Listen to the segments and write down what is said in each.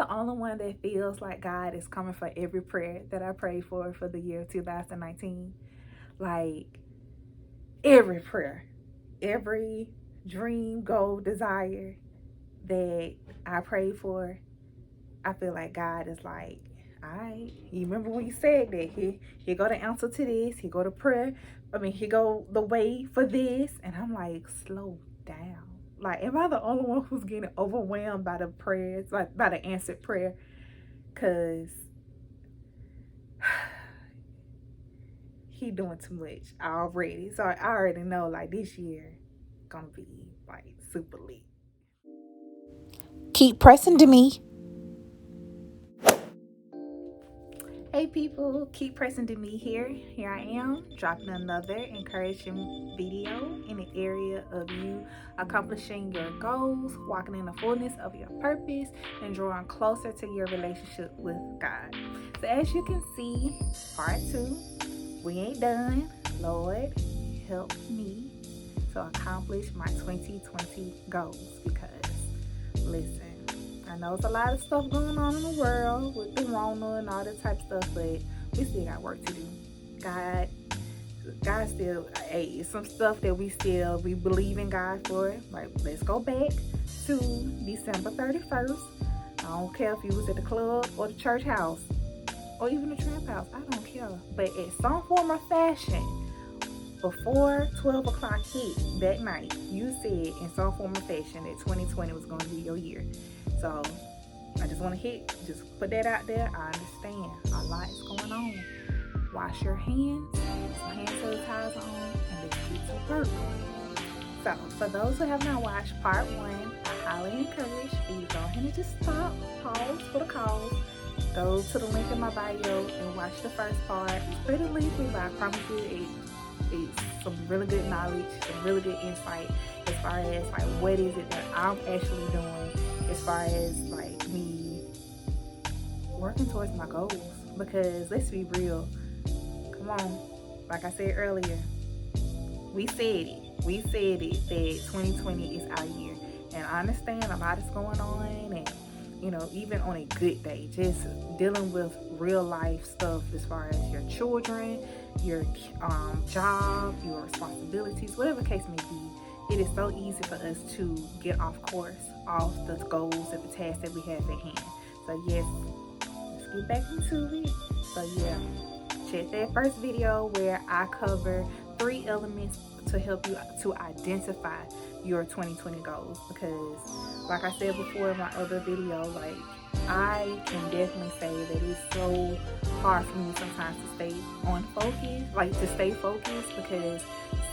the only one that feels like God is coming for every prayer that I prayed for the year 2019? Like, every prayer, every dream, goal, desire that I prayed for, I feel like God is like, all right, you remember when you said that? Here go the answer to this. Here go the prayer. Here go the way for this. And I'm like, slow down. Like, am I the only one who's getting overwhelmed by the prayers, like by the answered prayer? Cause he doing too much already. So I already know, like, this year gonna be like super lit. Keep pressing to me. Hey people, keep pressing to me here. Here I am, dropping another encouraging video in the area of you accomplishing your goals, walking in the fullness of your purpose, and drawing closer to your relationship with God. So as you can see, part 2, we ain't done. Lord, help me to accomplish my 2020 goals, because listen, I know it's a lot of stuff going on in the world with the Rona and all that type of stuff, but we still got work to do. God still, hey, some stuff that we believe in God for. Like, let's go back to December 31st. I don't care if you was at the club or the church house or even the trap house. I don't care. But in some form or fashion, before 12 o'clock hit that night, you said in some form or fashion that 2020 was going to be your year. So I just want to just put that out there. I understand a lot is going on. Wash your hands, some hand sanitizer on, and let's get to work. So for those who have not watched part 1, I highly encourage you to go ahead and just stop, pause for the cause, go to the link in my bio and watch the first part. It's pretty lengthy, but I promise you it's some really good knowledge, some really good insight as far as like what is it that I'm actually doing as far as like me working towards my goals. Because let's be real, come on, like I said earlier, we said it that 2020 is our year, and I understand a lot is going on, and even on a good day, just dealing with real life stuff as far as your children, your job, your responsibilities, whatever the case may be. It is so easy for us to get off course, off the goals and the tasks that we have at hand. So yes, let's get back into it. So yeah, check that first video where I cover 3 elements to help you to identify your 2020 goals. Because like I said before in my other video, like, I can definitely say that it's so hard for me sometimes to stay on focus, like to stay focused, because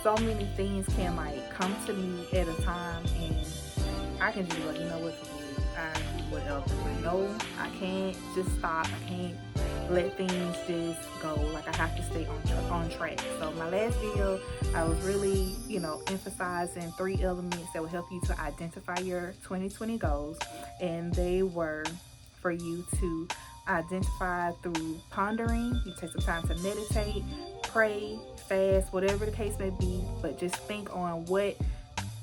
so many things can like come to me at a time, and I can just be like, you know what, I do whatever. But no, I can't just stop. I can't let things just go. Like, I have to stay on track. So my last video, I was really, emphasizing 3 elements that will help you to identify your 2020 goals, and they were for you to identify through pondering. You take some time to meditate, pray, fast, whatever the case may be, but just think on what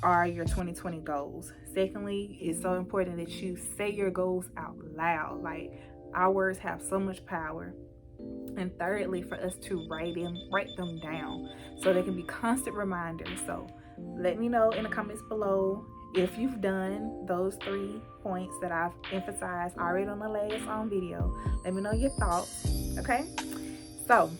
are your 2020 goals. Secondly, it's so important that you say your goals out loud. Like, our words have so much power. And thirdly, for us to write them down so they can be constant reminders. So let me know in the comments below if you've done those 3 points that I've emphasized already on the last video. Let me know your thoughts. Okay, so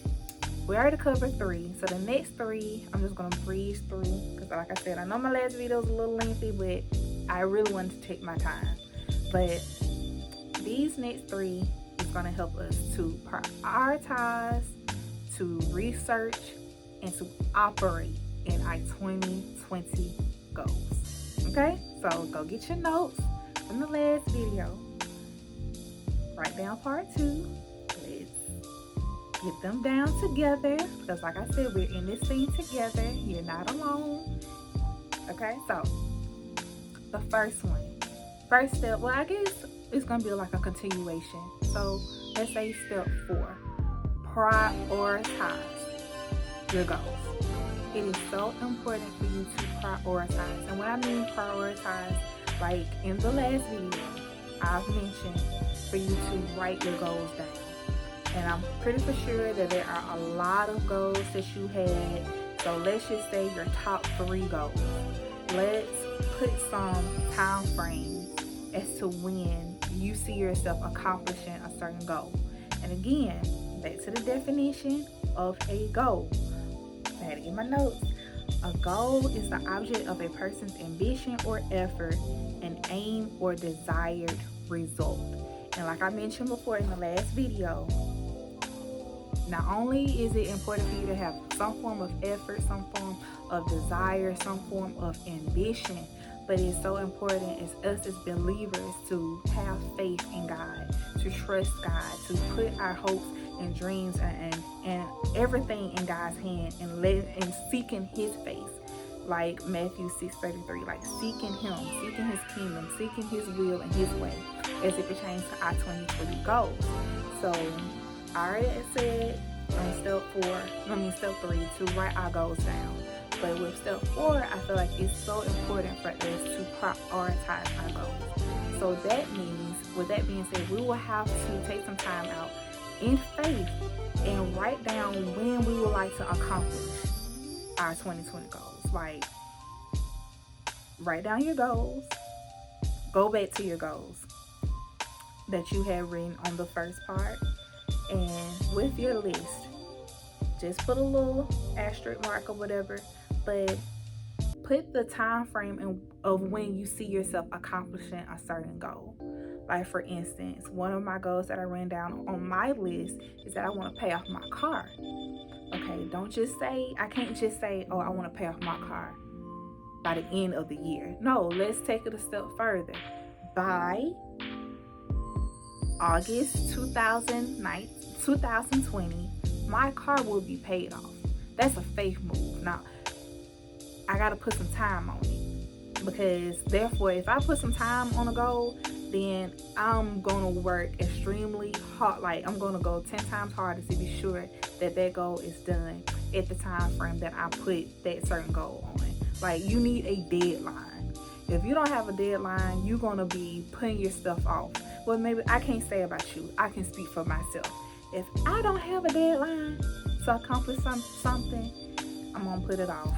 we already covered 3. So the next 3, I'm just gonna breeze through, because like I said, I know my last video was a little lengthy, but I really wanted to take my time. But these next 3 is going to help us to prioritize, to research, and to operate in our 2020 goals. Okay, so go get your notes from the last video, write down part 2. Let's get them down together, because like I said, we're in this thing together. You're not alone. Okay, so the first step, well, I guess it's going to be like a continuation. So let's say step 4, prioritize your goals. It is so important for you to prioritize. And when I mean prioritize, like in the last video, I've mentioned for you to write your goals down. And I'm pretty for sure that there are a lot of goals that you had. So let's just say your top 3 goals. Let's put some time frames as to when you see yourself accomplishing a certain goal. And again, back to the definition of a goal. I had to get my notes. A goal is the object of a person's ambition or effort, an aim or desired result. And like I mentioned before in the last video, not only is it important for you to have some form of effort, some form of desire, some form of ambition, but it's so important as us as believers to have faith in God, to trust God, to put our hopes and dreams and everything in God's hand and seeking His face. Like Matthew 6:33, like seeking Him, seeking His kingdom, seeking His will and His way as it pertains to our 2020 goals. So I already said on step 3 to write our goals down. But with step 4, I feel like it's so important for us to prioritize our goals. So that means, with that being said, we will have to take some time out in faith and write down when we would like to accomplish our 2020 goals. Like, write down your goals, go back to your goals that you had written on the first part, and with your list, just put a little asterisk mark or whatever, but put the time frame of when you see yourself accomplishing a certain goal. Like, for instance, one of my goals that I ran down on my list is that I want to pay off my car. Okay, I can't just say, oh, I want to pay off my car by the end of the year. No, let's take it a step further. By August 2020, my car will be paid off. That's a faith move. Now, I got to put some time on it, because therefore, if I put some time on a goal, then I'm going to work extremely hard. Like, I'm going to go 10 times harder to be sure that that goal is done at the time frame that I put that certain goal on. Like, you need a deadline. If you don't have a deadline, you're going to be putting your stuff off. Well, maybe I can't say about you. I can speak for myself. If I don't have a deadline to accomplish something, I'm going to put it off.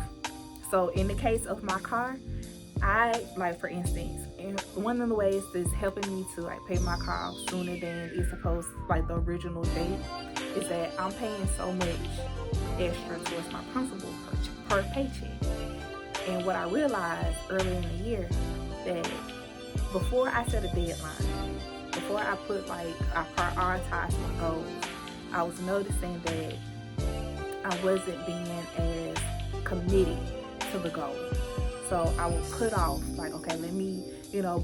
So in the case of my car, for instance, one of the ways that's helping me to pay my car off sooner than it's supposed, the original date, is that I'm paying so much extra towards my principal per paycheck. And what I realized early in the year, that before I set a deadline, before I I prioritized my goals, I was noticing that I wasn't being as committed to the goal. So I would put off, okay, let me,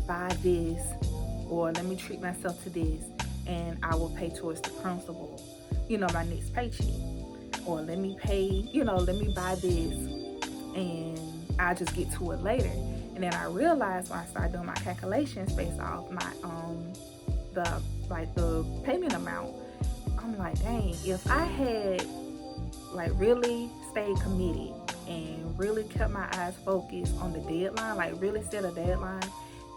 buy this, or let me treat myself to this, and I will pay towards the principal, my next paycheck. Or let me pay, let me buy this, and I'll just get to it later. And then I realized when I started doing my calculations based off my, the payment amount, I'm like, dang, if I had, really stayed committed and really kept my eyes focused on the deadline, really set a deadline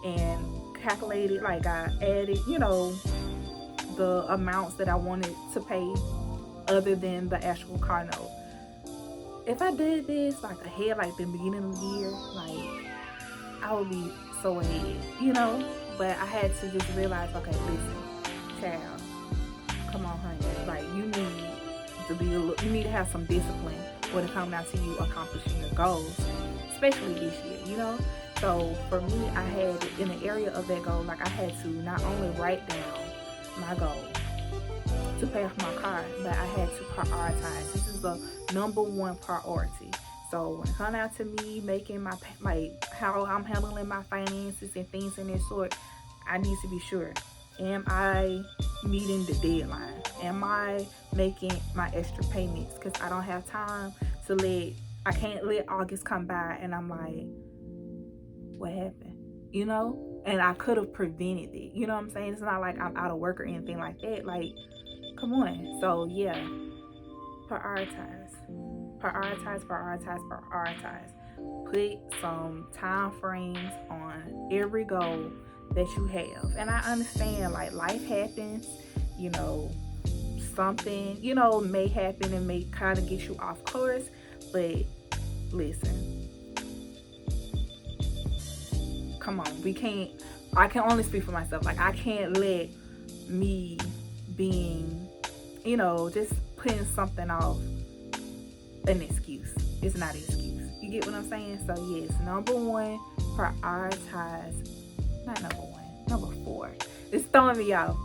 and calculated, I added, the amounts that I wanted to pay other than the actual car note. If I did this ahead, the beginning of the year, I would be so ahead, but I had to just realize, okay, listen, child, come on, honey, you need to have some discipline when it comes down to you accomplishing your goals, especially this year, So for me, I had, in the area of that goal, I had to not only write down my goal to pay off my car, but I had to prioritize. This is the number one priority. So when it comes down to me making my, how I'm handling my finances and things in this sort, I need to be sure, am I meeting the deadline? Am I making my extra payments? Because I don't have time I can't let August come by and I'm like, what happened? And I could have prevented it. You know what I'm saying? It's not like I'm out of work or anything like that. Come on. So yeah, prioritize. Put some time frames on every goal that you have. And I understand, like, life happens, you know, something, you know, may happen and may kind of get you off course. But listen, come on, I can only speak for myself. Like, I can't let me being, you know, just putting something off an excuse. It's not an excuse. You get what I'm saying? So yes, number one, prioritize. Not number one, number four. It's throwing me off.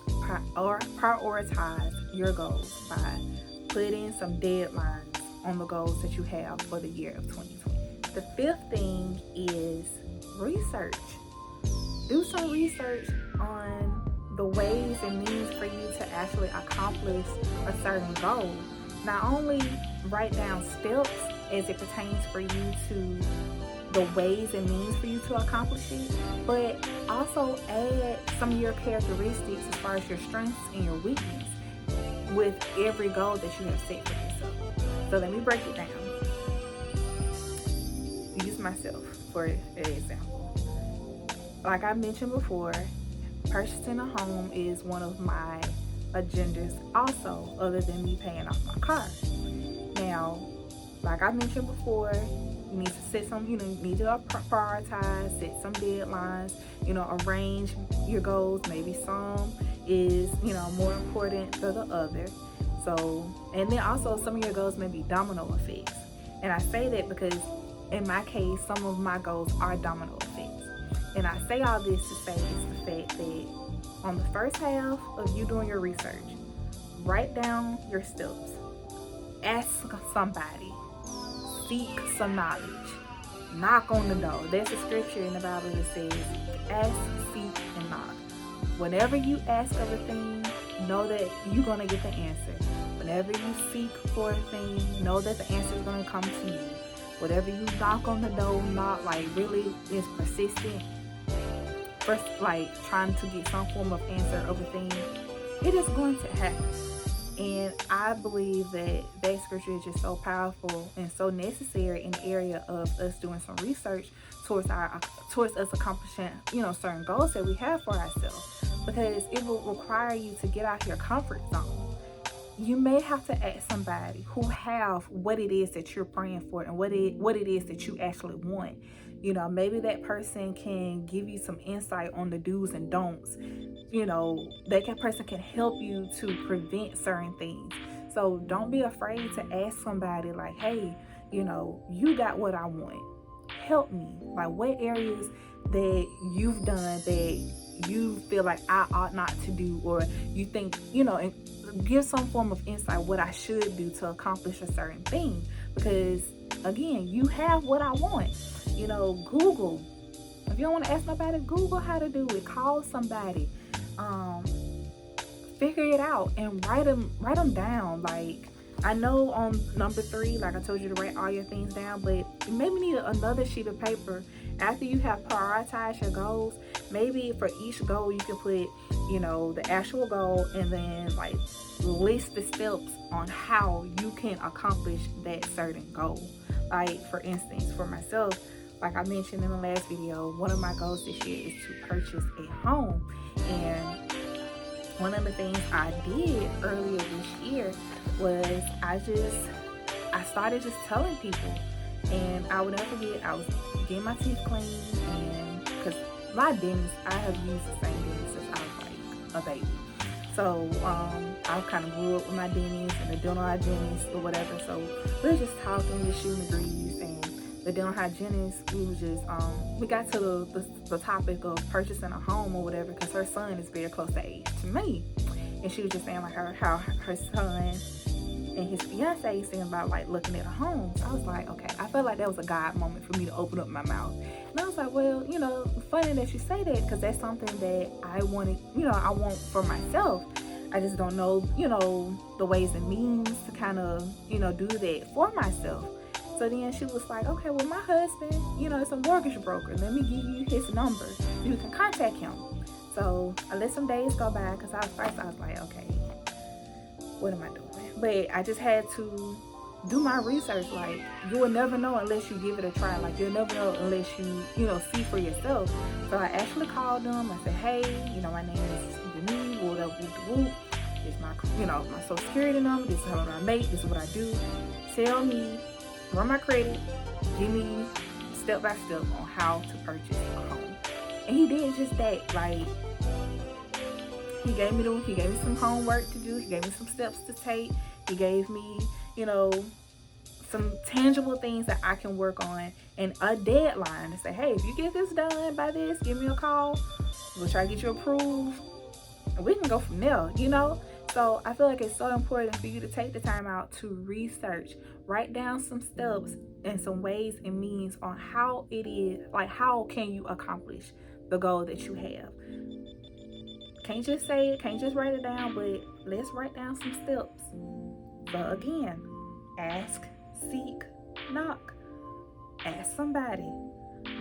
Prioritize your goals by putting some deadlines on the goals that you have for the year of 2020. The fifth thing is research. Do some research on the ways and means for you to actually accomplish a certain goal. Not only write down steps as it pertains for you to the ways and means for you to accomplish it, but also add some of your characteristics as far as your strengths and your weakness with every goal that you have set for yourself. So let me break it down. Use myself for an example. Like I mentioned before, purchasing a home is one of my agendas also, other than me paying off my car. Now, like I mentioned before, you need to set some, you need to prioritize, set some deadlines, arrange your goals. Maybe some is, more important than the other. So, and then also some of your goals may be domino effects. And I say that because in my case, some of my goals are domino effects. And I say all this to say is the fact that on the first half of you doing your research, write down your steps. Ask somebody. Seek some knowledge. Knock on the door. There's a scripture in the Bible that says, ask, seek, and knock. Whenever you ask of a thing, know that you're going to get the answer. Whenever you seek for a thing, know that the answer is going to come to you. Whatever you knock on the door, not like really is persistent, first like trying to get some form of answer of a thing, it is going to happen. And I believe that that scripture is just so powerful and so necessary in the area of us doing some research towards us accomplishing, certain goals that we have for ourselves, because it will require you to get out of your comfort zone. You may have to ask somebody who have what it is that you're praying for and what it is that you actually want. Maybe that person can give you some insight on the do's and don'ts. That person can help you to prevent certain things. So don't be afraid to ask somebody like, hey, you got what I want. Help me. Like, what areas that you've done that you feel like I ought not to do, or you think, and give some form of insight what I should do to accomplish a certain thing. Because again, you have what I want. Google. If you don't want to ask nobody, Google how to do it. Call somebody. Figure it out and write them down. Like, I know on number 3, like I told you to write all your things down, but you maybe need another sheet of paper after you have prioritized your goals. Maybe for each goal you can put, the actual goal, and then like list the steps on how you can accomplish that certain goal. Like, for instance, for myself, like I mentioned in the last video, one of my goals this year is to purchase a home. And one of the things I did earlier this year was I started just telling people. And I would never forget, I was getting my teeth cleaned, and because my dentist, I have used the same dentist since I was like a baby. So I kind of grew up with my dentist and the dental hygienist or whatever. So we were just talking, just shooting the breeze, and the dental hygienist, we got to the topic of purchasing a home or whatever, because her son is very close to age to me. And she was just saying like how her son and his fiance saying about like looking at a home. So I was like, okay, I felt like that was a God moment for me to open up my mouth. And I was like, well, funny that you say that, because that's something that I wanted, I want for myself. I just don't know, the ways and means to kind of, do that for myself. So then she was like, okay, well, my husband, is a mortgage broker. Let me give you his number. You can contact him. So I let some days go by, because I was like, okay, what am I doing? But I just had to do my research. Like, you will never know unless you give it a try. Like, you'll never know unless you see for yourself. So I actually called them. I said, hey, my name is Denise, whatever, whoop. This is my social security number. This is how I make. This is what I do. Tell me, run my credit. Give me step by step on how to purchase a home. And he did just that. Like, he gave me some homework to do. He gave me some steps to take. He gave me, some tangible things that I can work on, and a deadline to say, hey, if you get this done by this, give me a call. We'll try to get you approved. We can go from there, So I feel like it's so important for you to take the time out to research, write down some steps and some ways and means on how it is, like how can you accomplish the goal that you have. Can't just say it, can't just write it down, but let's write down some steps. But again, ask, seek, knock. Ask somebody.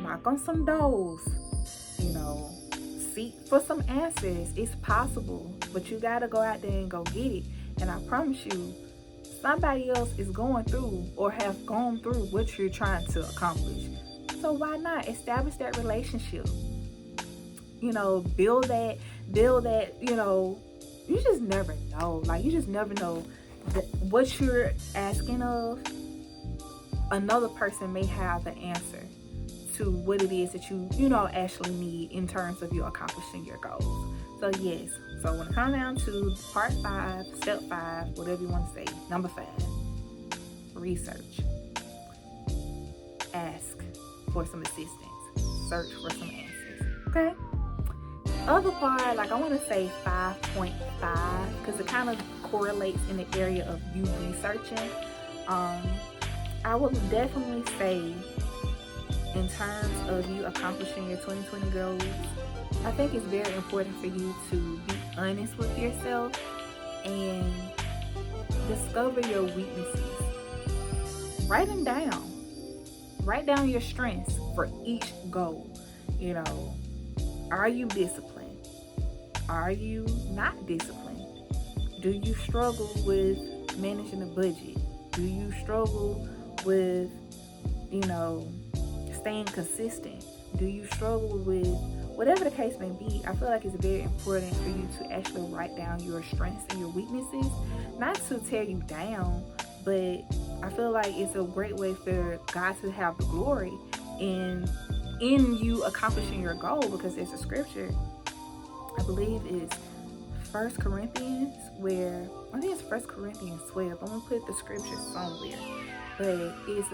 Knock on some doors. Seek for some answers. It's possible, but you gotta go out there and go get it. And I promise you, somebody else is going through or have gone through what you're trying to accomplish. So why not establish that relationship? Build that, you just never know. Like, you just never know that what you're asking of, another person may have the answer to what it is that you actually need in terms of you accomplishing your goals. So yes, so when it comes down to part 5, step 5, whatever you want to say, number 5, research. Ask for some assistance. Search for some answers. Okay? Other part, like, I want to say 5.5 because it kind of correlates in the area of you researching. I would definitely say, in terms of you accomplishing your 2020 goals, I think it's very important for you to be honest with yourself and discover your weaknesses. Write them down. Write down your strengths for each goal. Are you disciplined? Are you not disciplined? Do you struggle with managing a budget? Do you struggle with, staying consistent? Do you struggle with whatever the case may be? I feel like it's very important for you to actually write down your strengths and your weaknesses, not to tear you down, but I feel like it's a great way for God to have the glory in you accomplishing your goal, because there's a scripture, I believe it's 1 Corinthians, where I think it's 1 Corinthians 12. I'm gonna put the scripture somewhere, but it's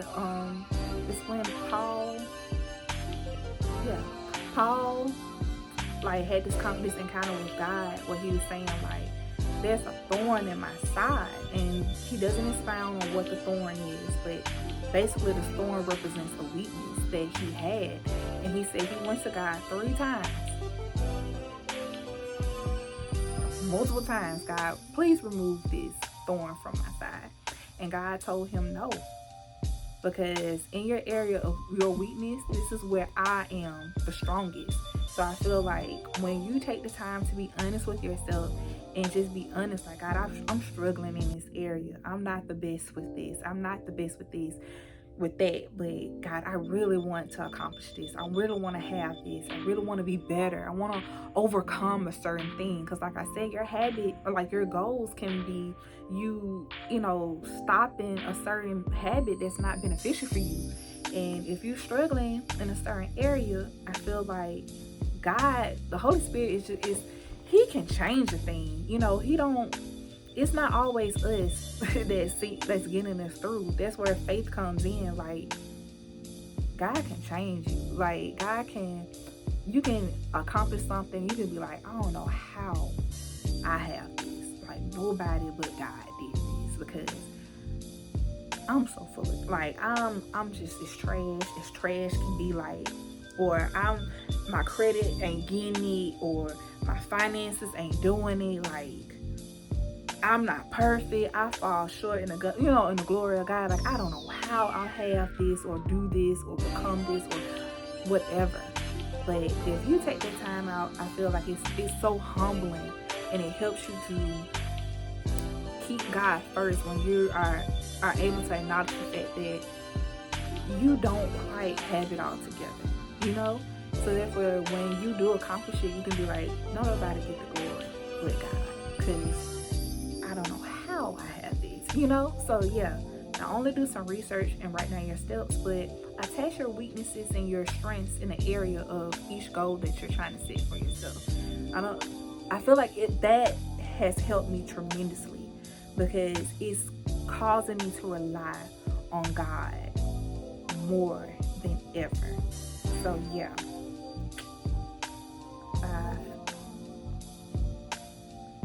when Paul like had this encounter with God, where he was saying, like, there's a thorn in my side, and he doesn't expound on what the thorn is, but basically the thorn represents a weakness that he had, and he said he went to God 3 times, multiple times. God, please remove this thorn from my side. And God told him no, because in your area of your weakness, this is where I am the strongest. So I feel like when you take the time to be honest with yourself and just be honest, like, God, I'm struggling in this area. I'm not the best with this. I'm not the best with this, with that. But God, I really want to accomplish this. I really want to have this. I really want to be better. I want to overcome a certain thing. Because like I said, your habit, or like your goals, can be you stopping a certain habit that's not beneficial for you. And if you're struggling in a certain area, I feel like God, the Holy Spirit he can change a thing. It's not always us that's getting us through. That's where faith comes in. Like, God can change you. Like, you can accomplish something. You can be like, I don't know how I have this. Like, nobody but God did this, because I'm so full of, like, I'm just as trash can be, like, or my credit ain't getting it, or my finances ain't doing it. Like, I'm not perfect. I fall short in the glory of God. Like, I don't know how I'll have this or do this or become this or whatever. But if you take that time out, I feel like it's so humbling, and it helps you to keep God first when you are are able to acknowledge the fact that you don't quite have it all together, you know? So therefore, when you do accomplish it, you can be like, no, nobody get the glory but God, because I don't know how I have this, you know? So yeah, not only do some research and write down your steps, but attach your weaknesses and your strengths in the area of each goal that you're trying to set for yourself. I feel like that has helped me tremendously, because it's causing me to rely on God more than ever. So yeah,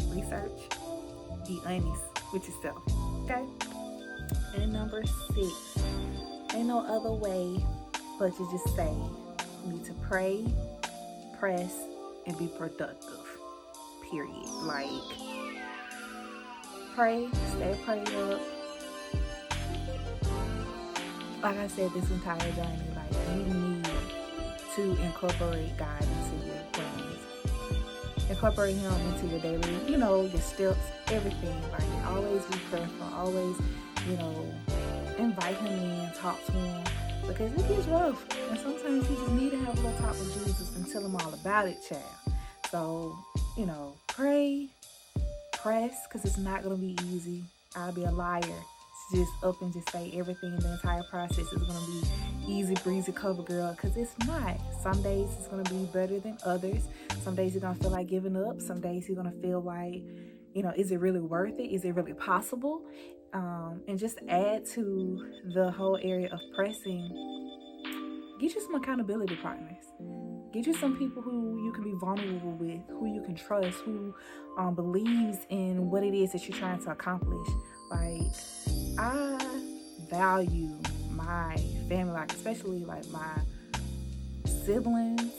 research, be honest with yourself, okay? And number 6, ain't no other way but to just say you need to pray, press, and be productive, period. Like, pray, stay prayed up. Like I said, this entire journey, like, you need to incorporate God into your plans. Incorporate Him into your daily, your steps, everything. Like, always be prayerful, always, invite Him in, talk to Him, because it gets rough. And sometimes you just need to have a little talk with Jesus and tell Him all about it, child. So, pray, press, because it's not going to be easy. I'll be a liar to just up and just say everything in the entire process is going to be easy breezy cover girl, because it's not. Some days it's going to be better than others. Some days you're going to feel like giving up. Some days you're going to feel like, is it really worth it? Is it really possible? And just add to the whole area of pressing, get you some accountability partners. Get you some people who you can be vulnerable with, who you can trust, who believes in what it is that you're trying to accomplish. Like, I value my family, like, especially like my siblings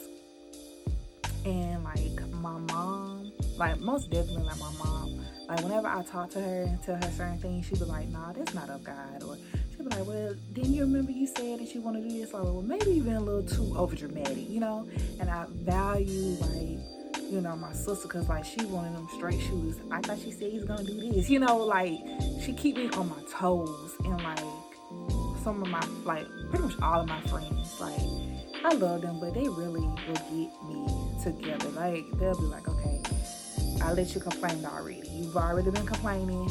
and like my mom, like most definitely like my mom. Like, whenever I talk to her and tell her certain things, she'll be like, nah, that's not of God. Or she'll be like, well, didn't you remember you said that you want to do this? Like, well, maybe you've been a little too over dramatic, And I value, like, my sister, because, like, she one of them straight shooters. I thought she said he's going to do this, like, she keep me on my toes. And, like, some of my, like, pretty much all of my friends, like, I love them, but they really will get me together. Like, they'll be like, okay, I let you complain already. You've already been complaining.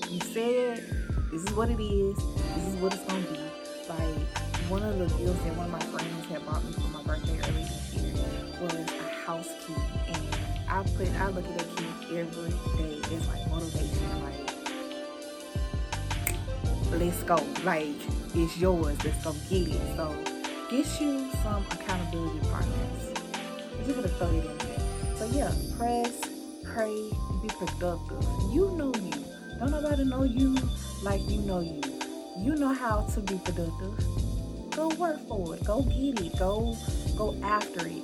You said this is what it is. This is what it's gonna be. Like, one of the gifts that one of my friends had bought me for my birthday early this year was a house key, and I look at that key every day. It's like motivation. Like, let's go. Like, it's yours. Let's go get it. So, get you some accountability partners. I'm just gonna throw it in there. So yeah, press, pray, be productive. You know you. Don't nobody know you like you know you. You know how to be productive. Go work for it. Go get it. Go after it.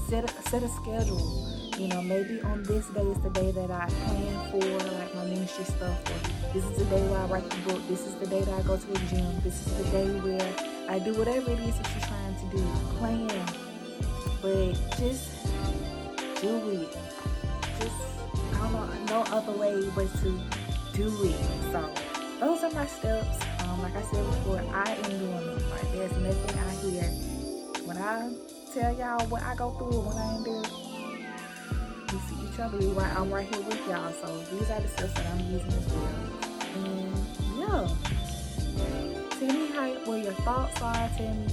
Set a schedule. Maybe on this day is the day that I plan for, like, my ministry stuff. Or this is the day where I write the book. This is the day that I go to the gym. This is the day where I do whatever it is that you're trying to do. Plan. But just do it. Just, I don't know, no other way but to do it. So those are my steps. Like I said before, I am doing them. Like, there's nothing out here. When I tell y'all what I go through and what I ain't doing, we see each other. I'm right here with y'all. So these are the steps that I'm using as well. And yeah, tell me what your thoughts are. Tell me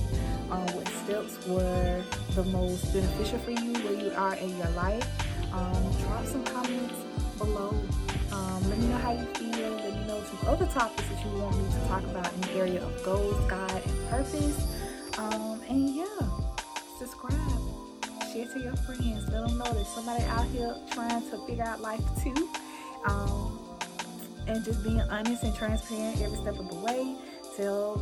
what steps were the most beneficial for you, where you are in your life. Drop some comments below. Let me know how you feel. Let me know some other topics that you want me to talk about in the area of goals, God, and purpose. And yeah, subscribe. Share to your friends. Let them know there's somebody out here trying to figure out life too. And just being honest and transparent every step of the way. Tell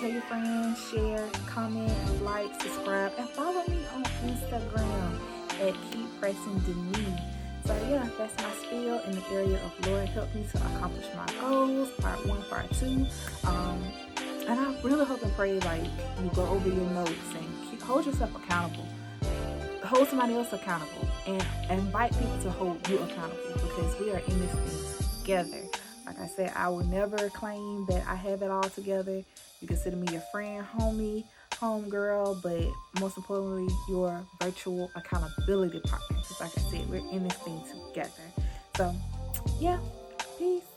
your friends, share, comment, like, subscribe, and follow me on Instagram at Keep Pressing Denise. So yeah, that's my spiel in the area of Lord help me to accomplish my goals, part 1, part 2. And I really hope and pray, like, you go over your notes and hold yourself accountable. Hold somebody else accountable, and invite people to hold you accountable, because we are in this thing together. Like I said, I will never claim that I have it all together. You consider me your friend, homie, homegirl, but most importantly, your virtual accountability partner. Because like I said, we're in this thing together. So, yeah, peace.